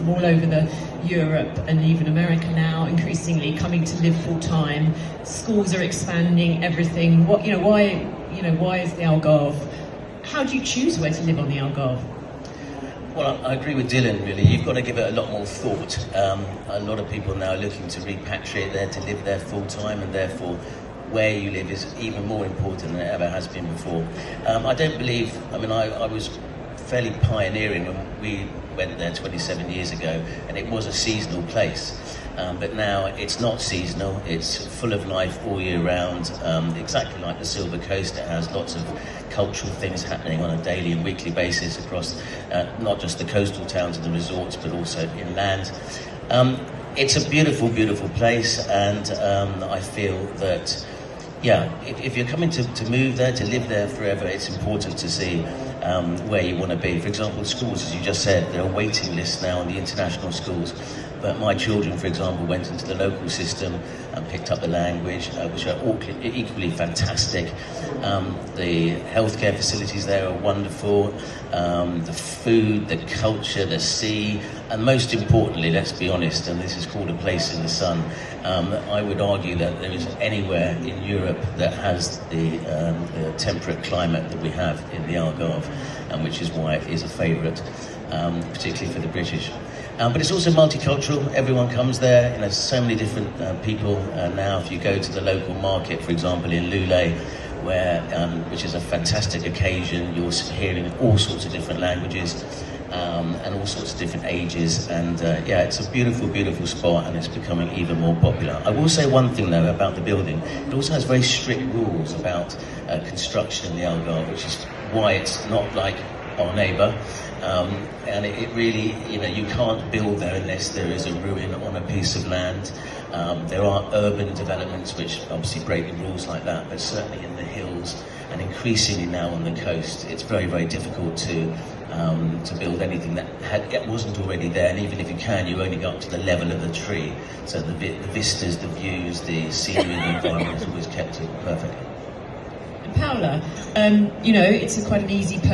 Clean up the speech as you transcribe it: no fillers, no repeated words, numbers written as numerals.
from all over Europe and even America now, increasingly coming to live full time. Schools are expanding, everything. Why is the Algarve? How do you choose where to live on the Algarve? Well, I agree with Dylan, really. You've got to give it a lot more thought. A lot of people now are looking to repatriate there, to live there full time, and therefore where you live is even more important than it ever has been before. I don't believe, I was fairly pioneering when we went there 27 years ago, and it was a seasonal place. But now it's not seasonal, it's full of life all year round, exactly like the Silver Coast. It has lots of cultural things happening on a daily and weekly basis across not just the coastal towns and the resorts, but also inland. It's a beautiful, beautiful place, and I feel that, if you're coming to move there, to live there forever, it's important to see where you want to be. For example, schools, as you just said, there are waiting lists now on the international schools. But my children, for example, went into the local system and picked up the language, which are equally fantastic. The healthcare facilities there are wonderful. The food, the culture, the sea, and most importantly, let's be honest, and this is called a place in the sun, I would argue that there is anywhere in Europe that has the temperate climate that we have in the Algarve, which is why it is a favourite, particularly for the British. But it's also multicultural. Everyone comes there. There's so many different people now. If you go to the local market, for example, in Lule, which is a fantastic occasion, you're hearing all sorts of different languages and all sorts of different ages. And it's a beautiful, beautiful spot, and it's becoming even more popular. I will say one thing, though, about the building. It also has very strict rules about construction in the Algarve, which is why it's not like our neighbour. And it really, you can't build there unless there is a ruin on a piece of land. There are urban developments which obviously break the rules like that, but certainly in the hills and increasingly now on the coast, it's very, very difficult to build anything that wasn't already there. And even if you can, you only go up to the level of the tree. So the vistas, the views, the scenery, the environment is always kept perfect. And Paola, it's quite an easy